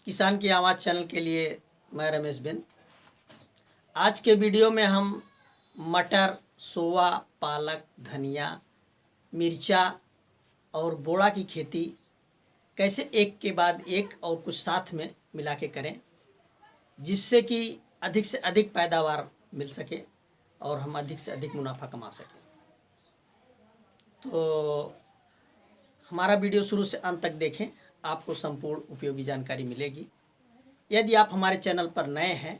किसान की आवाज़ चैनल के लिए मैं रमेश बिन। आज के वीडियो में हम मटर, सोआ, पालक, धनिया, मिर्चा और बोड़ा की खेती कैसे एक के बाद एक और कुछ साथ में मिला के करें, जिससे कि अधिक से अधिक पैदावार मिल सके और हम अधिक से अधिक मुनाफा कमा सकें। तो हमारा वीडियो शुरू से अंत तक देखें, आपको संपूर्ण उपयोगी जानकारी मिलेगी। यदि आप हमारे चैनल पर नए हैं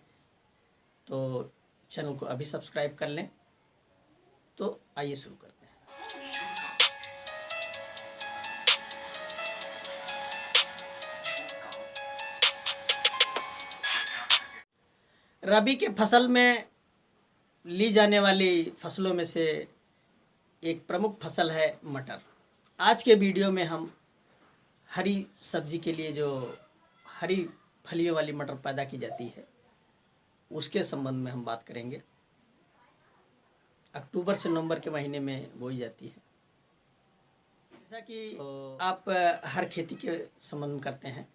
तो चैनल को अभी सब्सक्राइब कर लें। तो आइए शुरू करते हैं। रबी के फसल में ली जाने वाली फसलों में से एक प्रमुख फसल है मटर। आज के वीडियो में हम हरी सब्जी के लिए जो हरी फलियों वाली मटर पैदा की जाती है उसके संबंध में हम बात करेंगे। अक्टूबर से नवंबर के महीने में बोई जाती है। जैसा कि आप हर खेती के संबंध में करते हैं,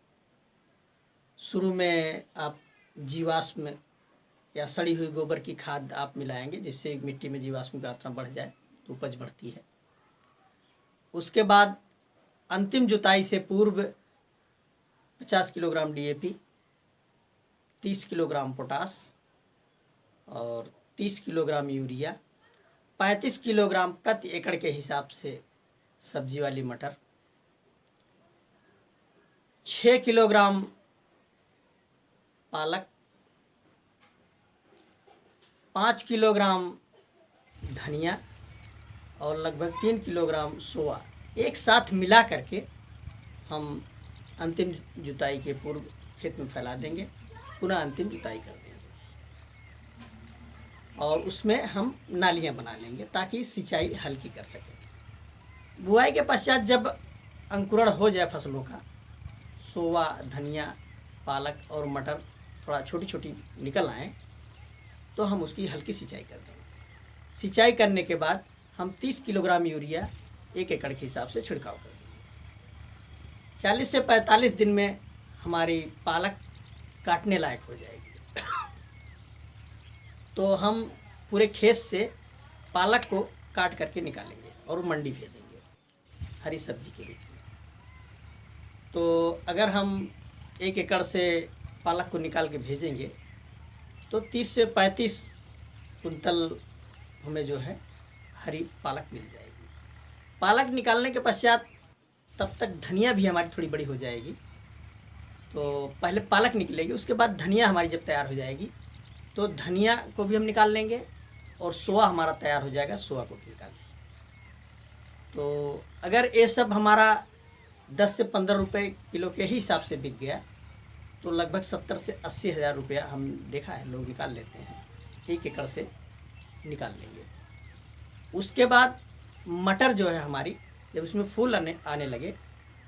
शुरू में आप जीवाश्म या सड़ी हुई गोबर की खाद आप मिलाएंगे, जिससे मिट्टी में जीवाश्म की मात्रा बढ़ जाए तो उपज बढ़ती है। उसके बाद अंतिम जुताई से पूर्व 50 किलोग्राम DAP, 30 किलोग्राम पोटास और 30 किलोग्राम यूरिया, 35 किलोग्राम प्रति एकड़ के हिसाब से सब्जी वाली मटर, 6 किलोग्राम पालक, 5 किलोग्राम धनिया और लगभग 3 किलोग्राम सोआ एक साथ मिला करके हम अंतिम जुताई के पूर्व खेत में फैला देंगे, पुनः अंतिम जुताई कर देंगे और उसमें हम नालियां बना लेंगे ताकि सिंचाई हल्की कर सकें। बुआई के पश्चात जब अंकुरण हो जाए फसलों का, सोआ, धनिया, पालक और मटर थोड़ा छोटी छोटी निकल आएँ तो हम उसकी हल्की सिंचाई कर देंगे। सिंचाई करने के बाद हम 30 किलोग्राम यूरिया 1 एकड़ के हिसाब से छिड़काव कर देंगे। 40 से 45 दिन में हमारी पालक काटने लायक हो जाएगी। तो हम पूरे खेत से पालक को काट करके निकालेंगे और मंडी भेजेंगे हरी सब्जी के लिए। तो अगर हम 1 एकड़ से पालक को निकाल के भेजेंगे तो 30 से 35 कुंतल हमें जो है हरी पालक मिल जाएगी। पालक निकालने के पश्चात तब तक धनिया भी हमारी थोड़ी बड़ी हो जाएगी। तो पहले पालक निकलेगी, उसके बाद धनिया हमारी जब तैयार हो जाएगी तो धनिया को भी हम निकाल लेंगे और सोआ हमारा तैयार हो जाएगा, सोआ को भी निकाल लेंगे। तो अगर ये सब हमारा 10 से 15 रुपये किलो के ही हिसाब से बिक गया तो लगभग 70 से 80 हज़ार रुपया हम देखा है लोग निकाल लेते हैं, 1 एकड़ से निकाल लेंगे। उसके बाद मटर जो है हमारी, जब उसमें फूल आने लगे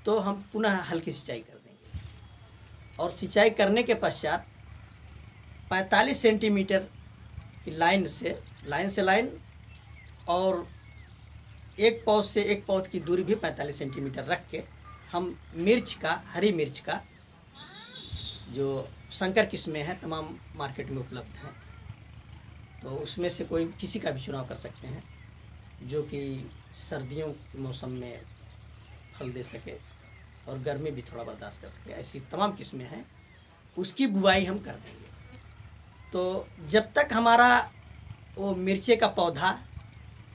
तो हम पुनः हल्की सिंचाई कर देंगे और सिंचाई करने के पश्चात 45 सेंटीमीटर की लाइन से लाइन और एक पौध से एक पौध की दूरी भी 45 सेंटीमीटर रख के हम हरी मिर्च का जो संकर किस्में हैं तमाम मार्केट में उपलब्ध हैं, तो उसमें से कोई किसी का भी चुनाव कर सकते हैं जो कि सर्दियों के मौसम में फल दे सके और गर्मी भी थोड़ा बर्दाश्त कर सके। ऐसी तमाम किस्में हैं, उसकी बुआई हम कर देंगे। तो जब तक हमारा वो मिर्चे का पौधा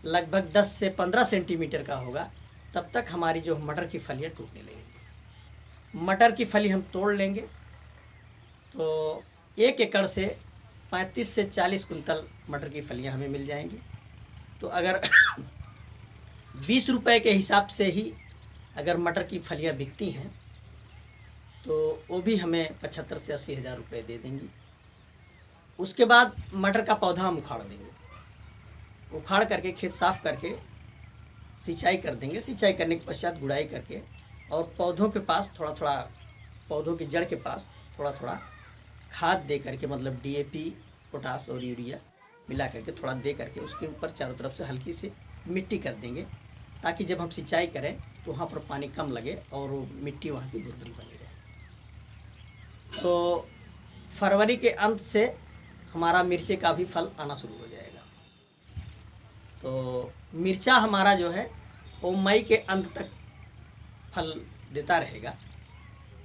लगभग 10 से 15 सेंटीमीटर का होगा तब तक हमारी जो मटर की फलियाँ टूटने लगेंगी। मटर की फली हम तोड़ लेंगे तो 1 एकड़ से 35 से 40 कुंतल मटर की फलियाँ हमें मिल जाएंगी। तो अगर 20 रुपये के हिसाब से ही अगर मटर की फलियाँ बिकती हैं तो वो भी हमें 75 से 80 हज़ार रुपये दे देंगी। उसके बाद मटर का पौधा हम उखाड़ देंगे, उखाड़ करके खेत साफ़ करके सिंचाई कर देंगे। सिंचाई करने के पश्चात गुड़ाई करके और पौधों के पास थोड़ा पौधों की जड़ के पास थोड़ा खाद दे करके, मतलब DAP, पोटास और यूरिया मिला करके थोड़ा दे करके उसके ऊपर चारों तरफ से हल्की सी मिट्टी कर देंगे ताकि जब हम सिंचाई करें तो वहाँ पर पानी कम लगे और वो मिट्टी वहाँ की भुरभुरी बनी रहे। तो फरवरी के अंत से हमारा मिर्चे का भी फल आना शुरू हो जाएगा। तो मिर्चा हमारा जो है वो मई के अंत तक फल देता रहेगा,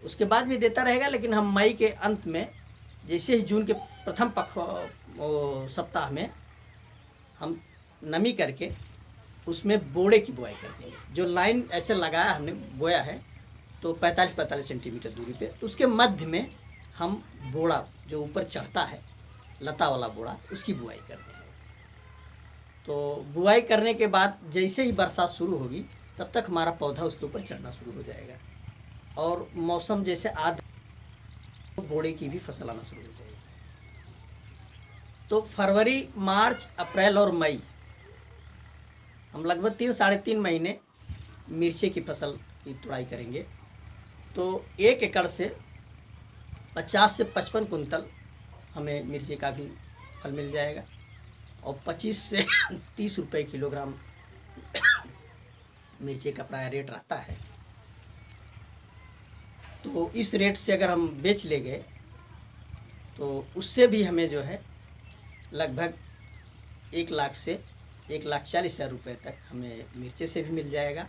उसके बाद भी देता रहेगा, लेकिन हम मई के अंत में जैसे ही जून के प्रथम सप्ताह में हम नमी करके उसमें बोड़े की बुआई कर देंगे। जो लाइन ऐसे लगाया हमने बोया है तो 45-45 सेंटीमीटर दूरी पे, उसके मध्य में हम बोड़ा जो ऊपर चढ़ता है लता वाला बोड़ा, उसकी बुआई कर देंगे। तो बुआई करने के बाद जैसे ही बरसात शुरू होगी तब तक हमारा पौधा उसके ऊपर चढ़ना शुरू हो जाएगा, और मौसम जैसे तो बोड़े की भी फसल आना शुरू हो जाएगी। तो फरवरी, मार्च, अप्रैल और मई हम लगभग 3-3.5 महीने मिर्ची की फसल की तुड़ाई करेंगे। तो 1 एकड़ से 50 से 55 कुंतल हमें मिर्ची का भी फल मिल जाएगा, और 25 से 30 रुपये किलोग्राम मिर्ची का प्राय रेट रहता है। तो इस रेट से अगर हम बेच ले गए तो उससे भी हमें जो है लगभग 1 लाख से 1,40,000 रुपये तक हमें मिर्चे से भी मिल जाएगा।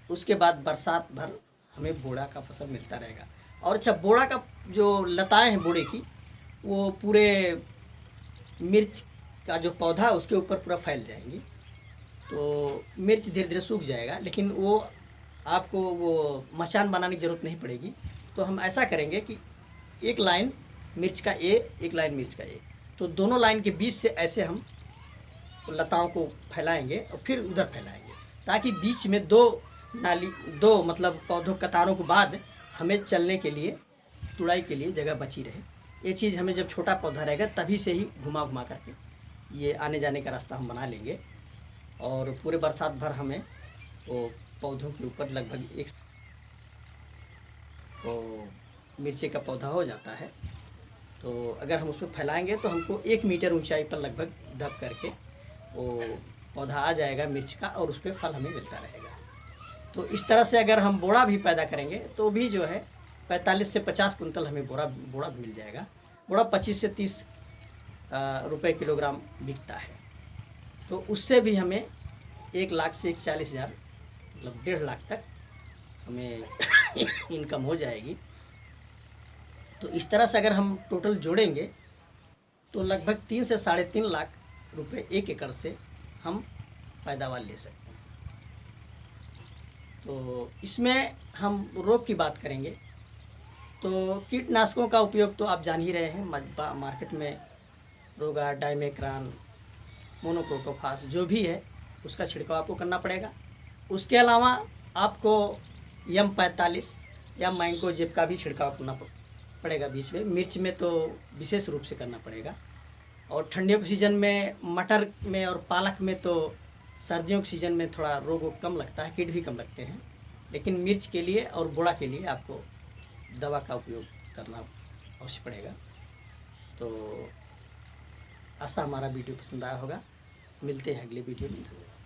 उसके बाद बरसात भर हमें बोड़ा का फसल मिलता रहेगा। और अच्छा, बोड़ा का जो लताएं हैं बोड़े की, वो पूरे मिर्च का जो पौधा है उसके ऊपर पूरा फैल जाएंगी। तो मिर्च धीरे धीरे सूख जाएगा, लेकिन वो आपको वो मचान बनाने की ज़रूरत नहीं पड़ेगी। तो हम ऐसा करेंगे कि एक लाइन मिर्च का ए, एक लाइन मिर्च का ए, तो दोनों लाइन के बीच से ऐसे हम लताओं को फैलाएंगे और फिर उधर फैलाएंगे, ताकि बीच में दो मतलब पौधों कतारों के बाद हमें चलने के लिए, तुड़ाई के लिए जगह बची रहे। ये चीज़ हमें जब छोटा पौधा रहेगा तभी से ही घुमा घुमा करके ये आने जाने का रास्ता हम बना लेंगे, और पूरे बरसात भर हमें वो पौधों के ऊपर लगभग एक मिर्ची का पौधा हो जाता है। तो अगर हम उसमें फैलाएंगे तो हमको 1 मीटर ऊंचाई पर लगभग दब करके वो पौधा आ जाएगा मिर्च का, और उस पर फल हमें मिलता रहेगा। तो इस तरह से अगर हम बोड़ा भी पैदा करेंगे तो भी जो है 45 से 50 कुंतल हमें बोड़ा भी मिल जाएगा। बोड़ा 25 से 30 रुपये किलोग्राम बिकता है। तो उससे भी हमें 1 लाख से 1,40,000 मतलब 1.5 लाख तक हमें इनकम हो जाएगी। तो इस तरह से अगर हम टोटल जोड़ेंगे तो लगभग 3 से 3.5 लाख रुपए 1 एकड़ से हम पैदावार ले सकते हैं। तो इसमें हम रोग की बात करेंगे तो कीटनाशकों का उपयोग तो आप जान ही रहे हैं। मार्केट में रोगा, डाइमेक्रान, मोनोक्रोटोफास जो भी है उसका छिड़काव आपको करना पड़ेगा। उसके अलावा आपको M45 या मैंकोजेब का भी छिड़काव करना पड़ेगा बीच में। मिर्च में तो विशेष रूप से करना पड़ेगा। और ठंडियों के सीज़न में मटर में और पालक में तो सर्दियों के सीज़न में थोड़ा रोग कम लगता है, कीट भी कम लगते हैं, लेकिन मिर्च के लिए और बोड़ा के लिए आपको दवा का उपयोग करना अवश्य पड़ेगा। तो आशा हमारा वीडियो पसंद आया होगा। मिलते हैं अगले वीडियो में। धन्यवाद।